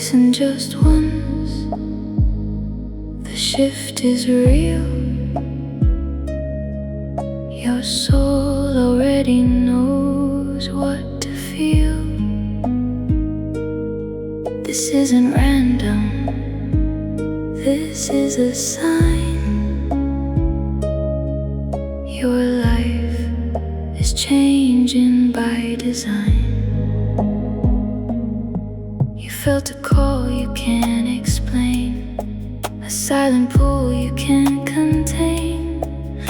Listen just once, the shift is real. Your soul already knows what to feel. This isn't random, this is a sign. Your life is changing by design. You felt a call you can't explain, a silent pull you can't contain.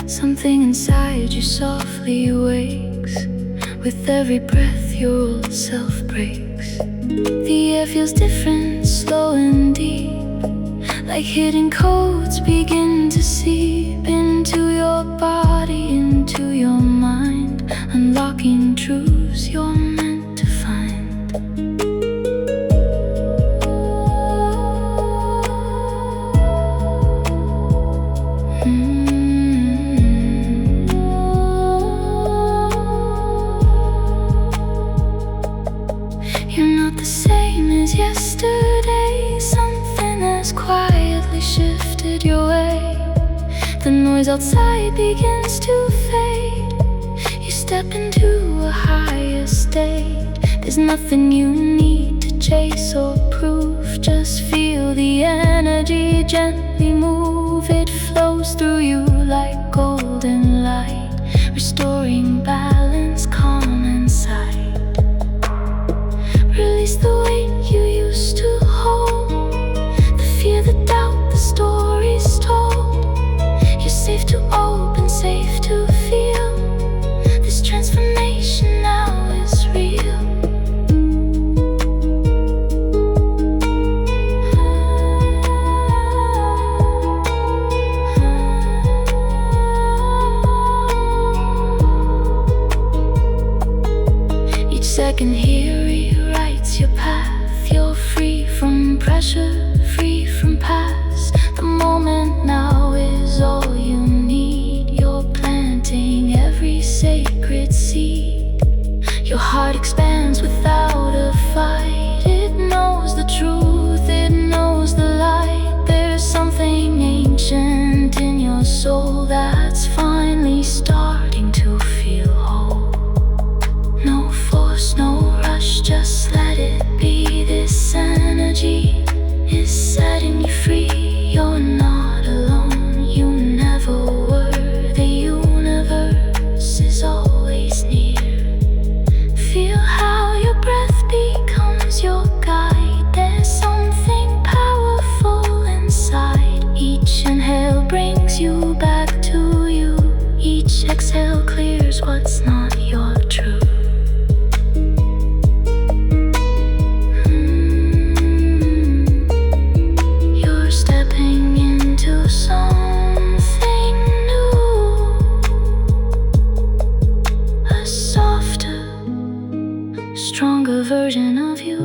Something inside you softly wakes. With every breath your old self breaks. The air feels different, slow and deep, like hidden codes begin to seep into your body, into your mind, unlocking truths you're meant to find. You're not the same as yesterday. Something has quietly shifted your way. The noise outside begins to fade. You step into a higher state. There's nothing you need to chase or prove. Just feel the energy gently move. It flows through you like golden light, restoring balance, calm inside. Release the weight you used to hold, the fear, the doubt, the stories told. You're safe to open, safe to feel. This transformation now is real. Each second here rewrites your path. You're free from pressure, free from past. The moment now is all you need. You're planting every sacred seed. Your heart expands without a fight. It knows the truth, it knows the light. There's something ancient in your soul that's finally starting to feel whole. No force, no rush, just let it be. This energy is setting you free. You're not alone, you never were. The universe is always near. Feel how your breath becomes your guide. There's something powerful inside. Each inhale brings you back to you. Each exhale clears what's not your truth. You're stepping into something new, a softer, stronger version of you.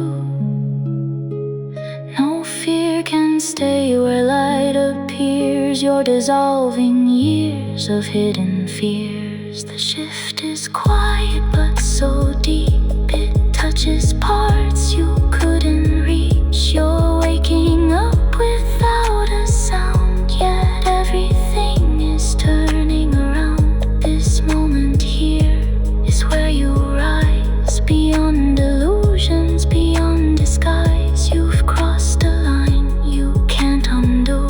No fear can stay where light appears. You're dissolving years of hidden fears. The shift is quiet but so deep. It touches parts you couldn't reach. You're waking up without a sound, yet everything is turning around. This moment here is where you rise, beyond illusions, beyond disguise. You've crossed a line you can't undo.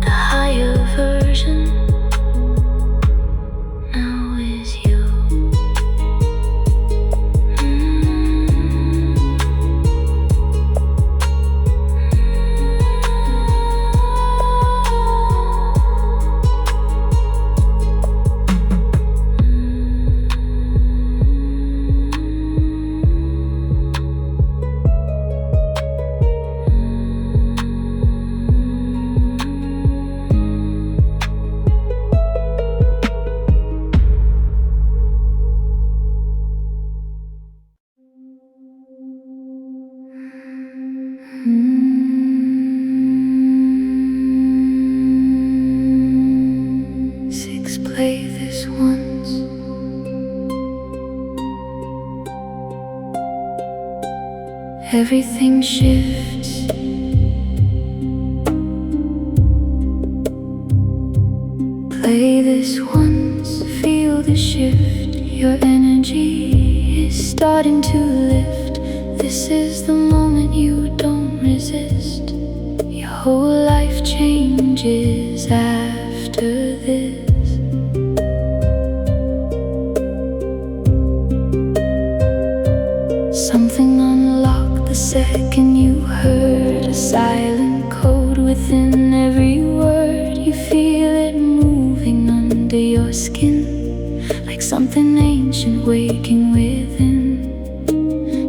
The higher version now is you. Six, play this once. Everything shifts this once, feel the shift. Your energy is starting to lift. This is the moment you don't resist. Your whole life changes after this. Something unlocked the second you heard a silent code within every word. You feel it moving under your skin, like something ancient waking within.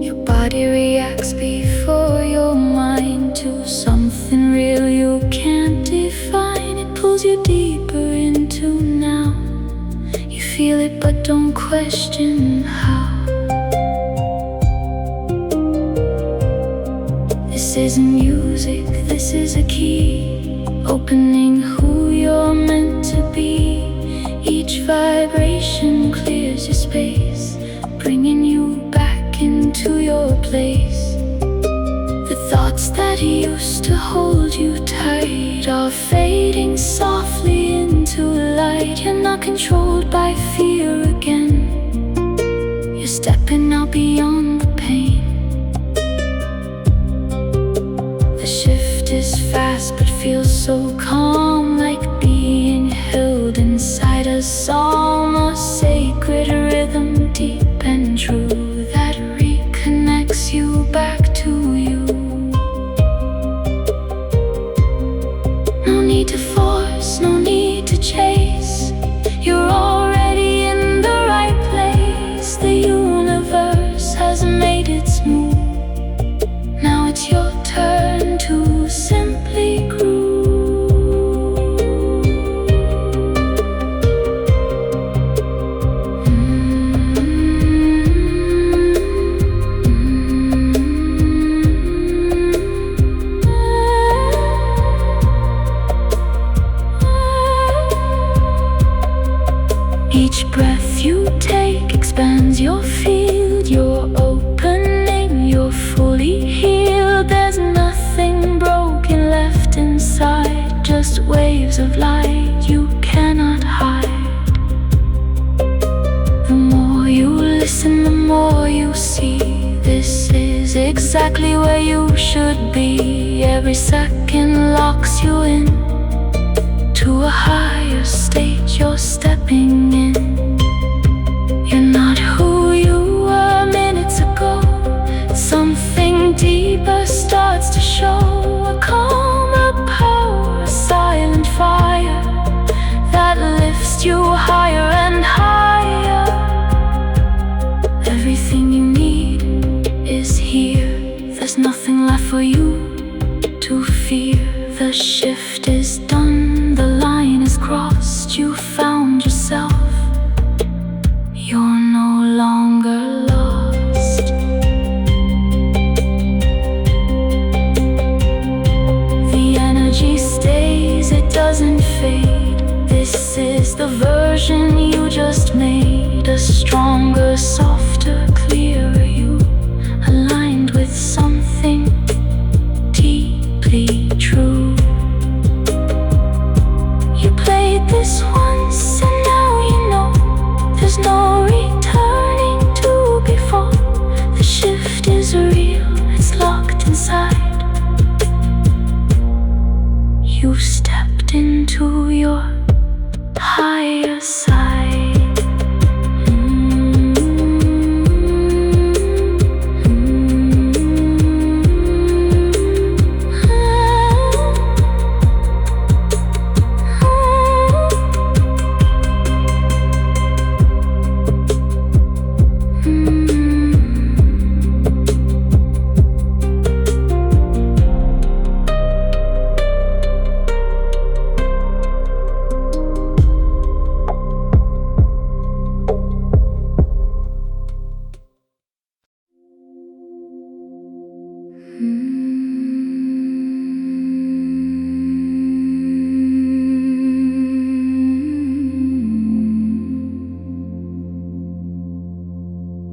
Your body reacts before your mind to something real you can't define. It pulls you deeper into now. You feel it but don't question how. This isn't music, this is a key, opening who you're meant to be. Each vibration clears your space, bringing you back into your place. The thoughts that used to hold you tight are fading softly into light. You're not controlled by fear again. You're stepping out beyond the pain. The shift is fast but feels so calm, like being held inside a psalm, a sacred rhythm deep and true that reconnects you back to you. No need to force, no need to chase. You're already in the right place. The universe has made its move. Now it's your turn to simply groove. Each breath you take expands your field. You're opening, you're fully healed. There's nothing broken left inside, just waves of light you cannot hide. The more you listen, the more you see. This is exactly where you should be. Every second locks you in to a higher state you're stepping in. You're not who you were minutes ago. Something deeper starts to show. A calmer power, a silent fire that lifts you higher and higher. Everything you need is here. There's nothing left for you to fear. The shift is done, the line is crossed. You found yourself. You're no longer lost. The energy stays, it doesn't fade. This is the version you just made. A stronger, softer, clearer you, aligned with something deeply true. You played this once and now you know there's no returning to before. The shift is real, it's locked inside. You stepped into your higher side.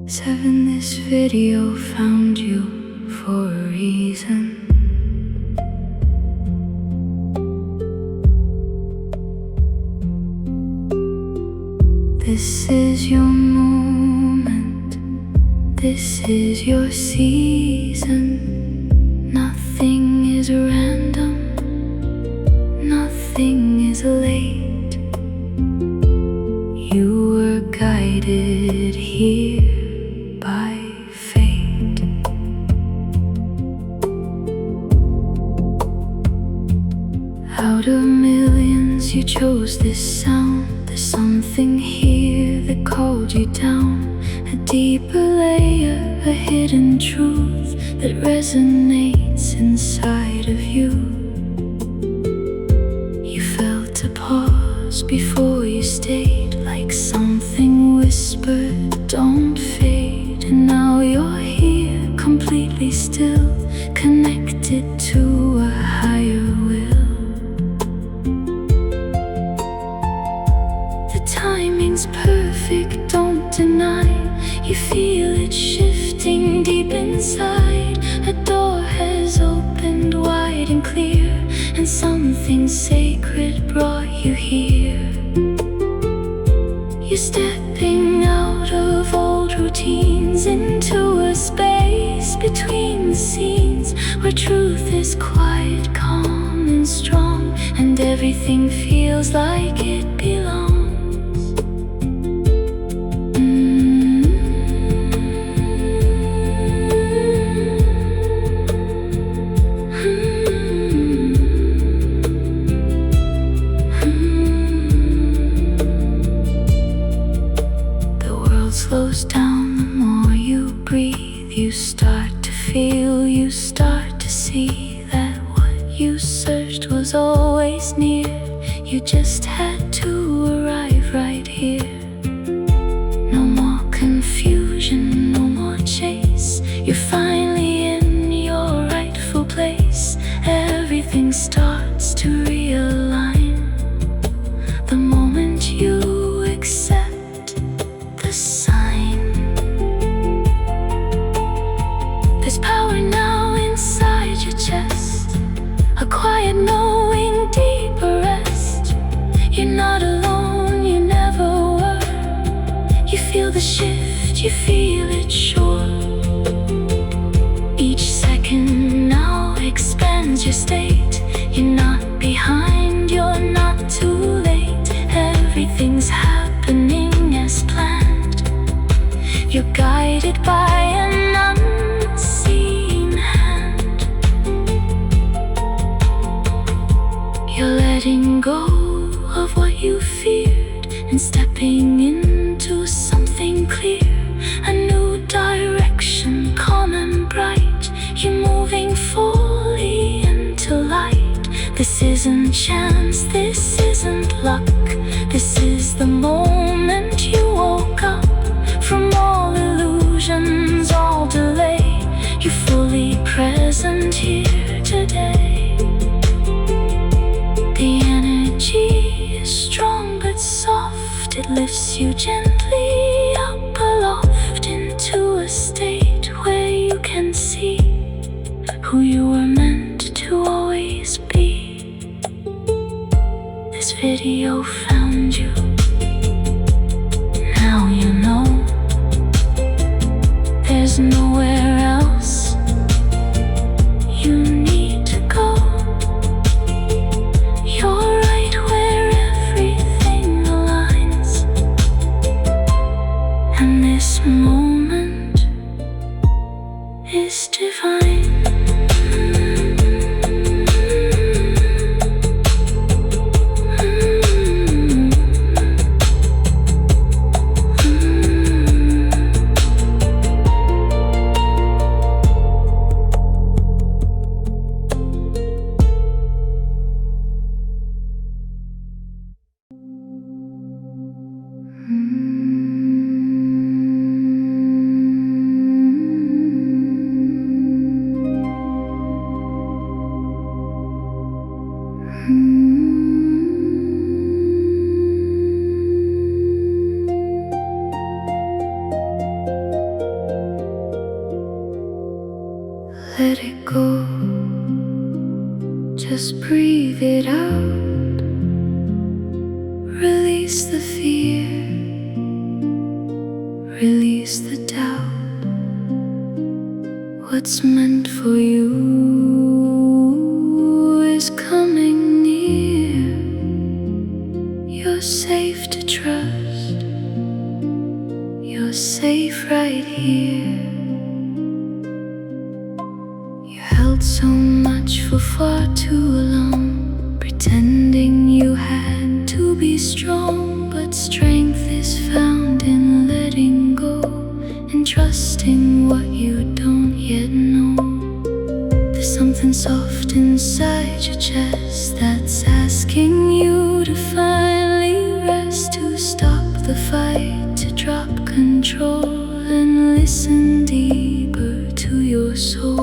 Seven, this video found you for a reason. is your moment. This is your season. Nothing is random. Nothing is late. You were guided here by fate. Out of millions you chose this sound. There's something here that called you down. A deeper layer, a hidden truth that resonates inside of you. You felt a pause before you stayed, like something whispered, don't fade. And now you're here, completely still, connected to a higher will. The timing's perfect, don't deny. You feel it shifting deep inside. A door has opened wide and clear, and something sacred brought you here. You're stepping out of old routines into a space between the scenes, where truth is quiet, calm and strong, and everything feels like it belongs. Slows down the more you breathe. You start to feel, you start to see that what you searched was always near. You just had to arrive right here. No more confusion, no more chase. You're finally in your rightful place. Everything starts to realign the moment you accept the sign. There's power now inside your chest, a quiet knowing, deeper rest. You're not alone, you never were. You feel the shift, you feel it sure. Each second now expands your state. You're not behind, you're not too late. Everything's happening as planned. You're guided by an unseen hand. You're letting go of what you feared and stepping into something clear. A new direction, calm and bright. You're moving fully into light. This isn't chance, this isn't luck. This is the moment you woke up from all illusions, all delay. You're fully present here today. The energy is strong but soft. It lifts you gently up aloft into a state where you can see who you were meant to always be. This video found you. Now you know there's nowhere else you need to go. You're right where everything aligns, and this moment is divine. Let it go, just breathe it out. Release the fear, Release the doubt. What's meant for you is coming near. You're safe to trust. You're safe right here. You held so much for far too long, pretending you had to be strong. But strength is found in letting go and trusting what you don't yet know. There's something soft inside your chest that's asking you to finally rest, to stop the fight, to drop control and listen deeper to your soul.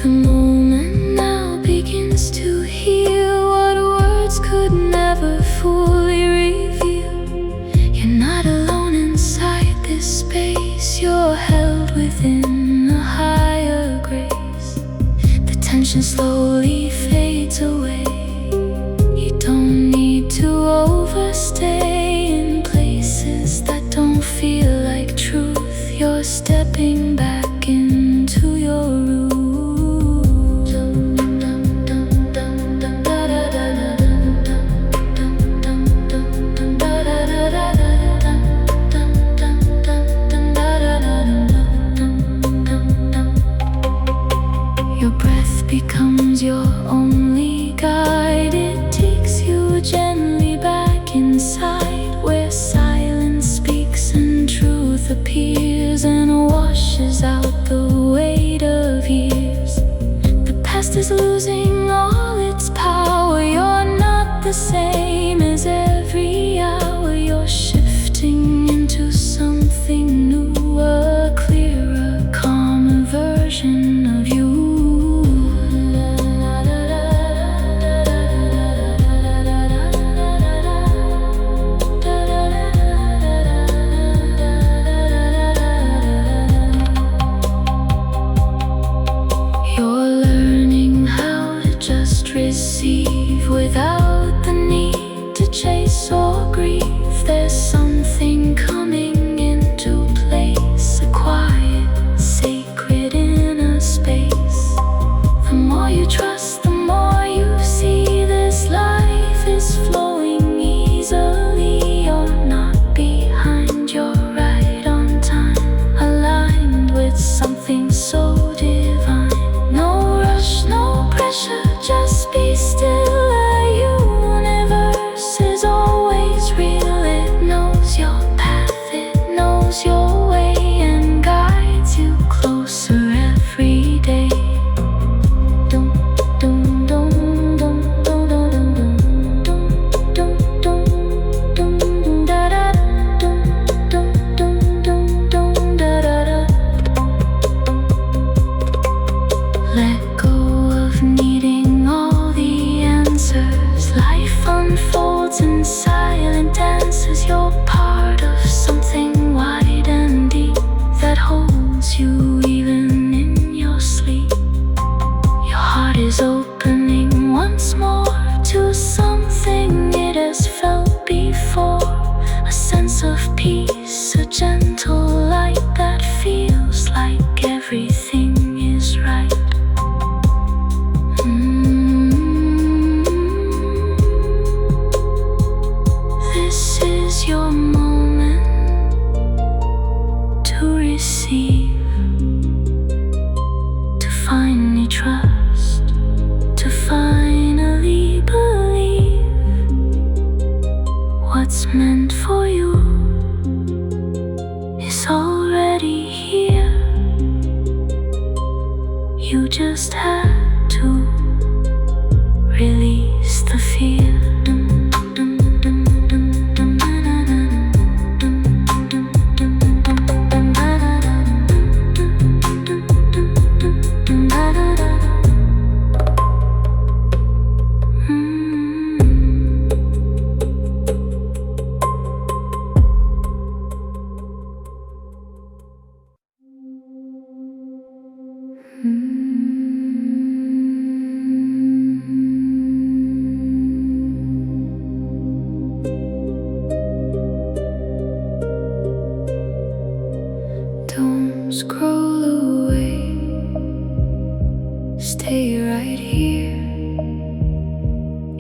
The moment now begins to heal what words could never fully reveal. You're not alone inside this space. You're held within a higher grace. The tension slowly fades away. You don't need to overstay in places that don't feel like truth. You're stepping back into your root. Your breath becomes your only guide. It takes you gently back inside, where silence speaks and truth appears and washes out the weight of years. The past is losing all its power. You're not the same as every hour. You're shifting into something new, a clearer, calmer version of you. Receive without the need to chase or grieve. There's something coming into place, a quiet, sacred inner space. The more you trust, the more you see this life is flowing easily. You're not behind, you're right on time, aligned with something so divine. No rush, no pressure, just be still. Are you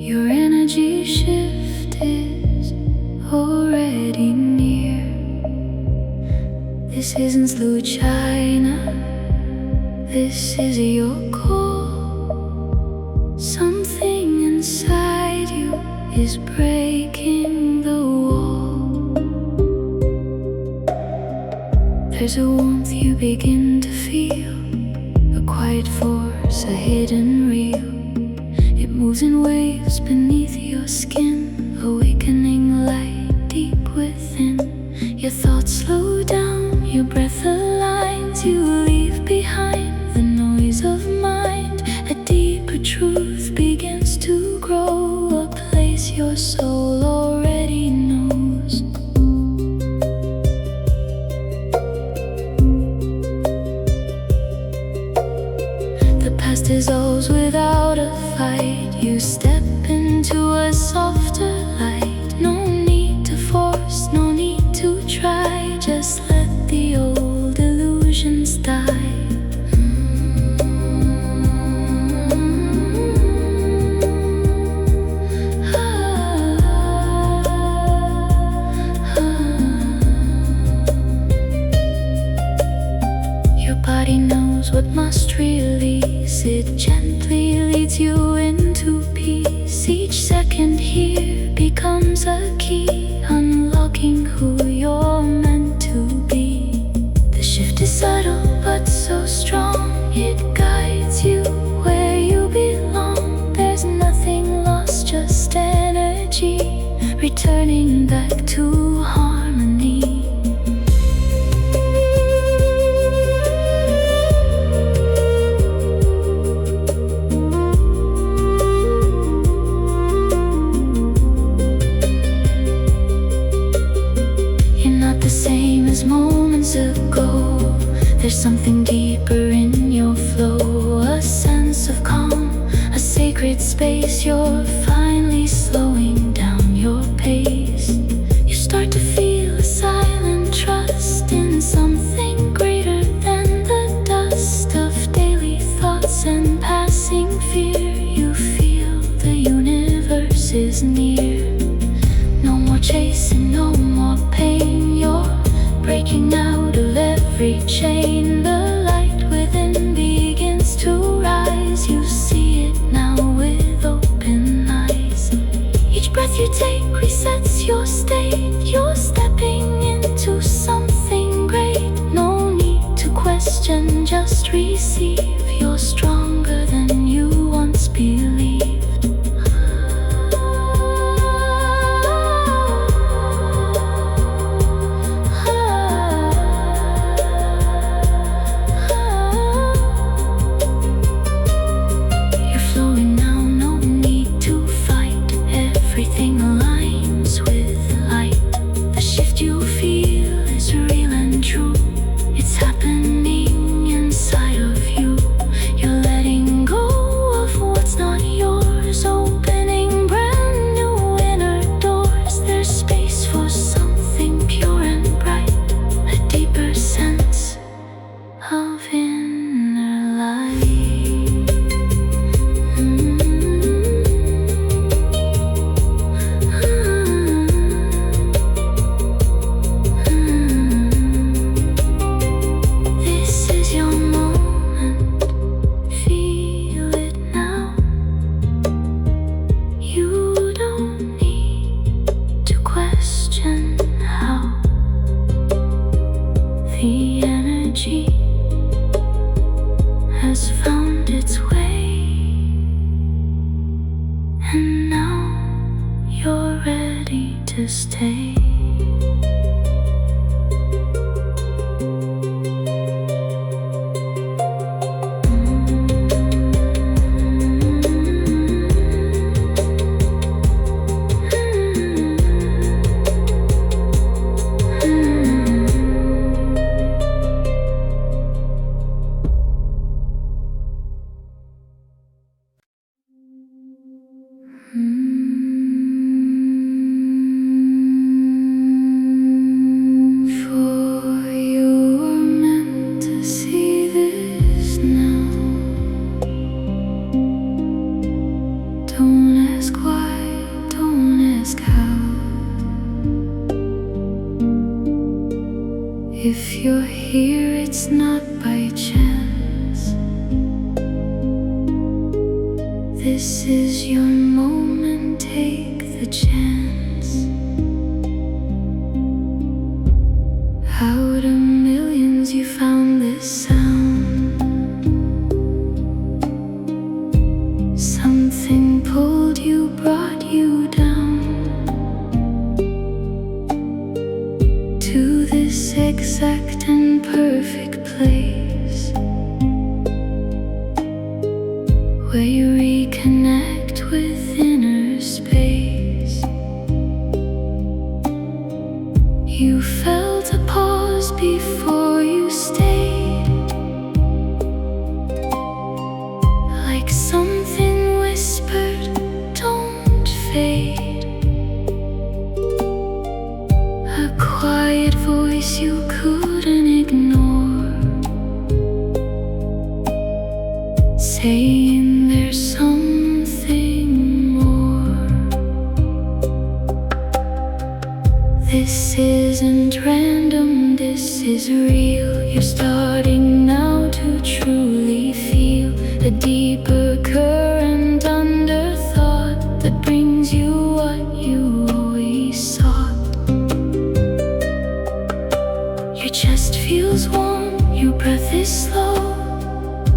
Your energy shift is already near. This isn't slow China, this is your call. Something inside you is breaking the wall. There's a warmth you begin to feel, a quiet force, a hidden real. It moves in waves beneath your skin, awakening light deep within. Your thoughts slow down, your breath aligns. You leave behind the noise of mind. A deeper truth begins to grow, a place your soul already knows. The past dissolves without a fight. You step into a softer light. No need to force, no need to try. Just let the old illusions die. Your body knows what must release. It gently leads you into peace. Each second here becomes a key, unlocking who you're meant to be. The shift is subtle but so strong. It guides you where you belong. There's nothing lost, just energy returning back to harmony. Moments ago, there's something deeper in your flow, a sense of calm, a sacred space. You're finally slowing down your pace. You start to feel a silent trust in something greater than the dust of daily thoughts and passing fear. You feel the universe is near. No more chasing, no more pain. You're breaking out of every chain. The light within begins to rise. You see it now with open eyes. Each breath you take resets your state. You're stepping into something great. No need to question, just receive. You're stronger than you once believed. Everything aligns with light. The shift you feel is real and true. It's happening inside of you. You're letting go of what's not yours, opening brand new inner doors. There's space for something pure and bright, a deeper sense of inner light. The energy has found its way, and now you're ready to stay. Don't ask why. you're here, it's not by chance. This is your moment, take the chance. Out of millions you found this sound. Something pulled you, brought you down to this exact and perfect place, where you reconnect with inner space. You felt a pause before you stayed, like something whispered, don't fade. A quiet voice you couldn't ignore, saying there's something more. This isn't random, this is real. You're starting now to truly feel the deeper current under thought that brings you what you always sought. Your chest feels warm, your breath is slow.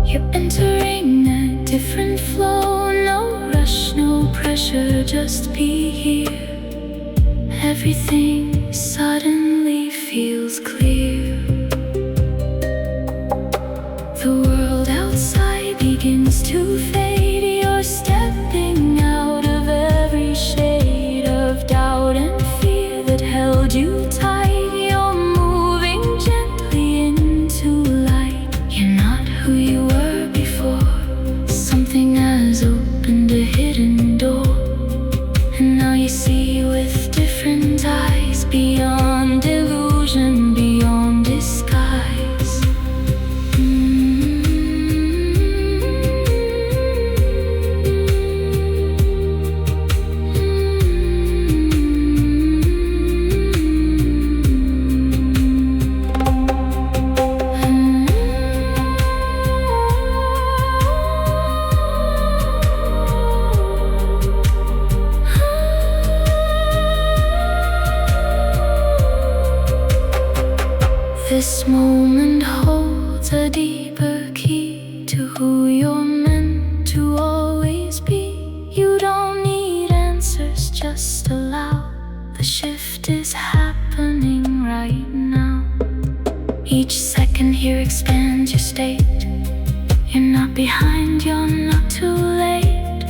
You're entering a different flow. No rush, no pressure, just be here. Everything suddenly feels clear. The world outside begins to fade. You're stepping out of every shade of doubt and fear that held you tight. You're moving gently into light. You're not who you were before. Something has opened a hidden door, and now you see with different eyes, beyond illusion, beyond disguise. This moment holds a deeper key to who you're meant to always be. You don't need answers, just allow. The shift is happening right now. Each second here expands your state. You're not behind, you're not too late.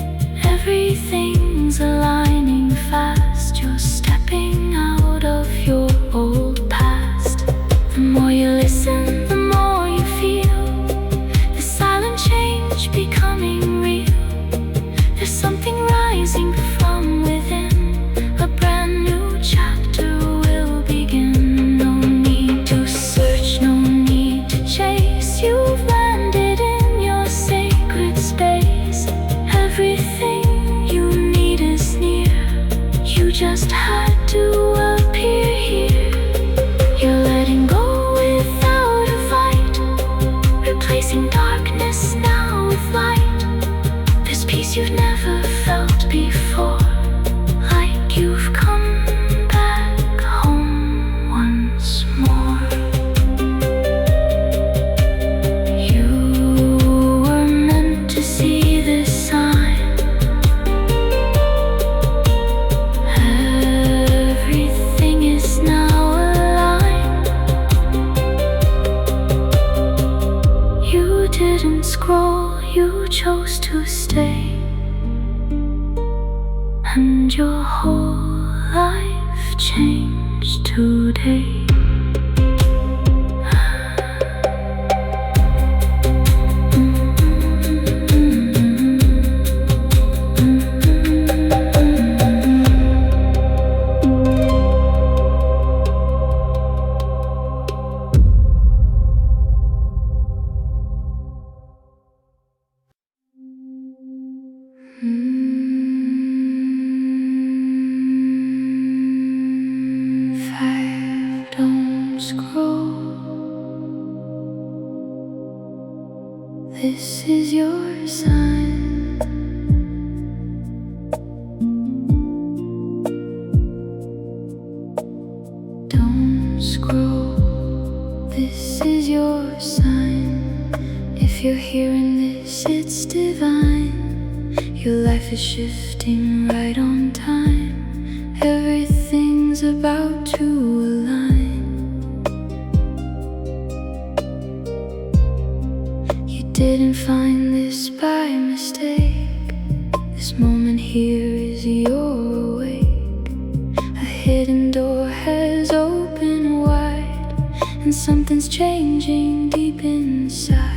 Everything's aligning fast. You're stepping out of your old past. The more you listen, the more you feel the silent change becoming real. There's something rising from within. A brand new chapter will begin. No need to search, no need to chase. You've landed in your sacred space. Everything you need is near. You just had to appear here. You're letting go without a fight, replacing darkness now with light. This peace you've never felt before, like you've come back home once more. You were meant to see this sign. Everything is now aligned. You didn't scroll, you chose to stay, and your whole life changed today. If you're hearing this, it's divine. Your life is shifting right on time. Everything's about to align. You didn't find this by mistake. This moment here is your awake. A hidden door has opened wide, and something's changing deep inside.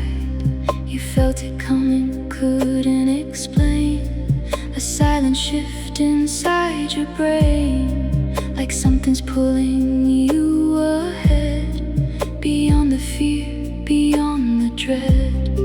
You felt it coming, couldn't explain. A silent shift inside your brain, like something's pulling you ahead, beyond the fear, beyond the dread.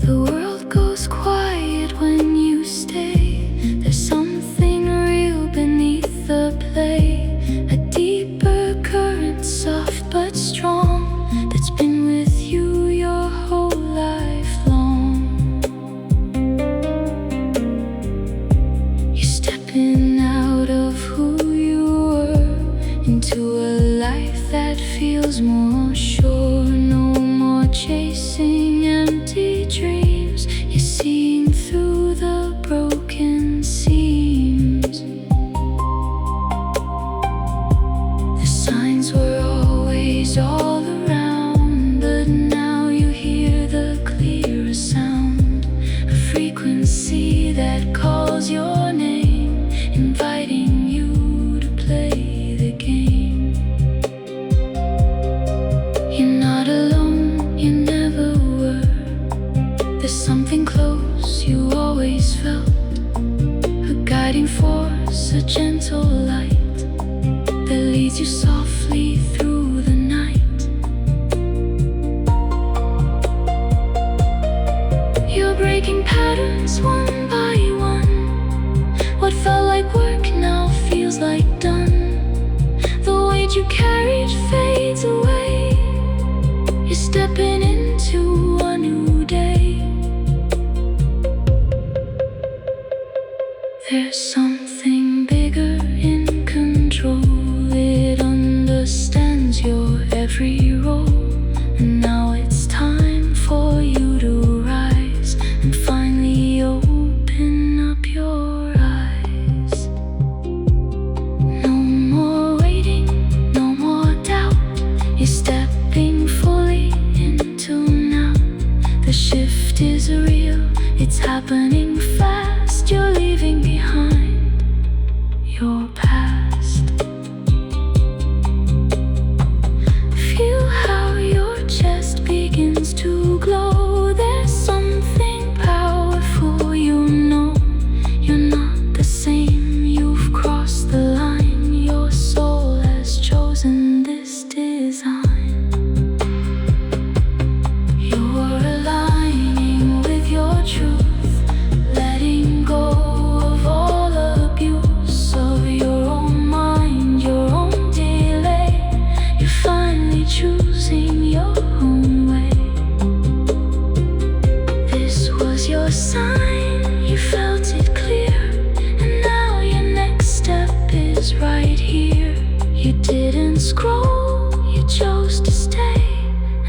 The world goes quiet when you stay. There's something real beneath the play, a deeper current, soft but strong, that's been with you your whole life long. You're stepping out of who you were into a life that feels more sure. No more chasing empty dreams. You're seeing through the broken seams. The signs were always all around, but now you hear the clearer sound. A frequency that calls your name, inviting you to play the game. You're not alone, you never were. There's something close you always felt, a guiding force, a gentle light that leads you softly through the night. You're breaking patterns one by one. What felt like work now feels like done. The weight you carried fades away. You're stepping into a new day. There's something bigger in control. It understands your every role. And now it's time for you to rise and finally open up your eyes. No more waiting, no more doubt. You're stepping fully into now. The shift is real, it's happening fast. You're leaving behind your past. Feel how your chest begins to glow. There's something powerful, you know. You're not the same, you've crossed the line. Your soul has chosen this design. You're aligning with your truth, letting go of all abuse of your own mind, your own delay. You're finally choosing your own way. This was your sign, you felt it clear, and now your next step is right here. You didn't scroll, you chose to stay,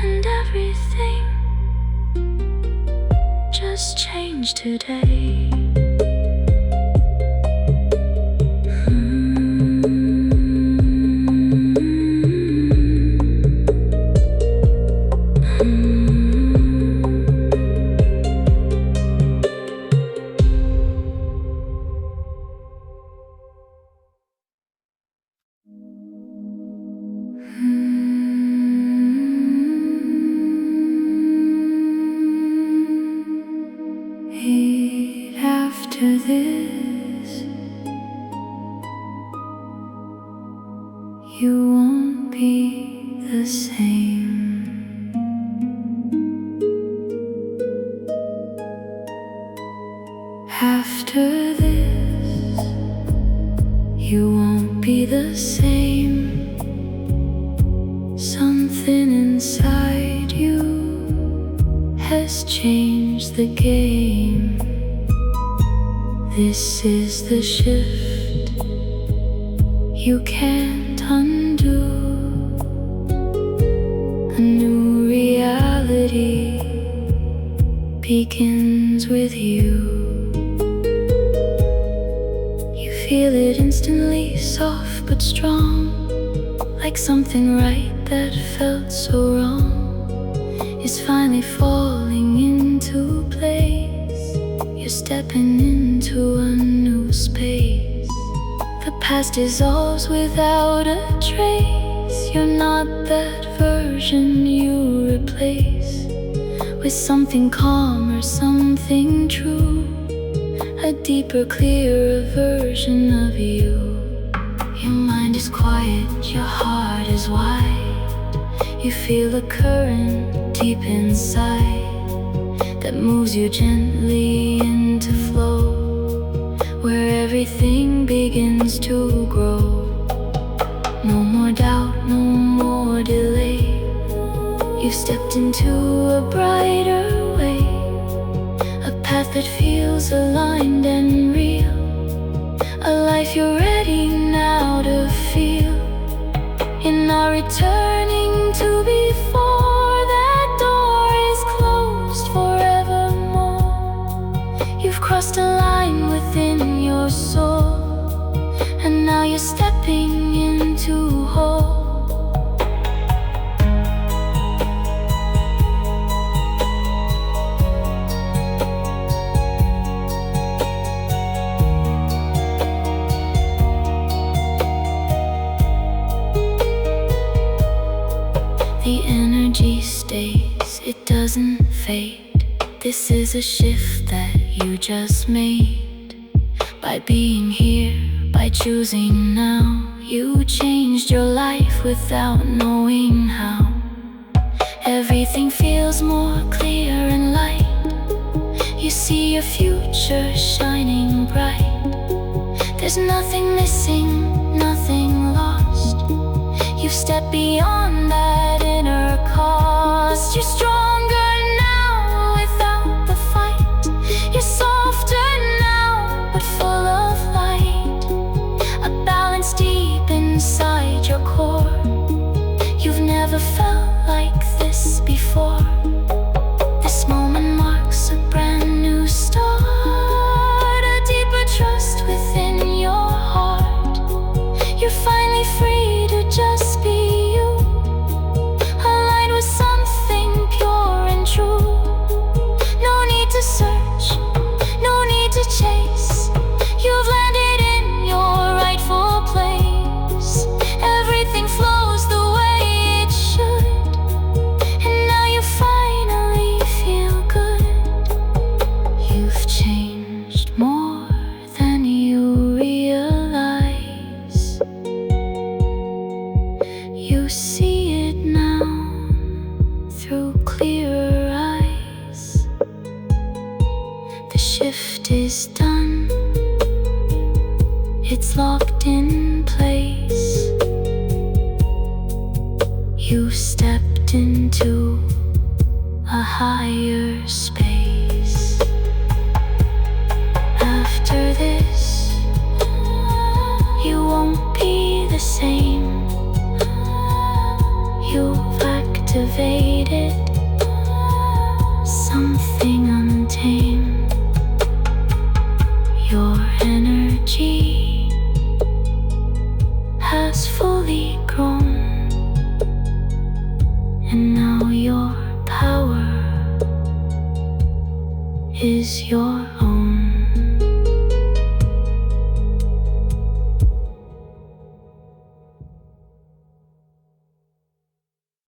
and everything just changed today. After this, you won't be the same. After this, you won't be the same. Something inside you has changed the game. This is the shift you can't undo. begins with you. You feel it instantly, soft but strong, like something right that felt so wrong is finally falling into place. You're stepping into a new space. The past dissolves without a trace. You're not that version you replace with something calmer, something true, a deeper, clearer version of you. Your mind is quiet, your heart is wide. You feel a current deep inside that moves you gently into flow, where everything begins to grow. No more doubt, no more delay. You've stepped into a brighter way, a path that feels aligned and real, a life you're ready now to feel. You're not returning to before. That door is closed forevermore. You've crossed a line within your soul, and now you're stepping into whole. The energy stays, it doesn't fade. This is a shift that you just made. By being here, by choosing now, you changed your life without knowing how. Everything feels more clear and light. You see your future shining bright. There's nothing missing, nothing lost. You've stepped beyond that inner cost. You're stronger now without the fight. You're softer now but full of light, a balance deep inside your core. You've never felt like this before. This moment marks a brand new start, a deeper trust within your heart. You're finally free to just be you, aligned with something pure and true. No need to search, no need to chase. You've landed in your rightful place. Everything flows the way it should, and now you finally feel good. You've changed more than you realize. You see it now through clearer eyes. The shift is done, it's locked in place. You stepped into a higher space. After this, you won't be the same. You've activated something untamed. Your energy has fully grown, and now your power is your own.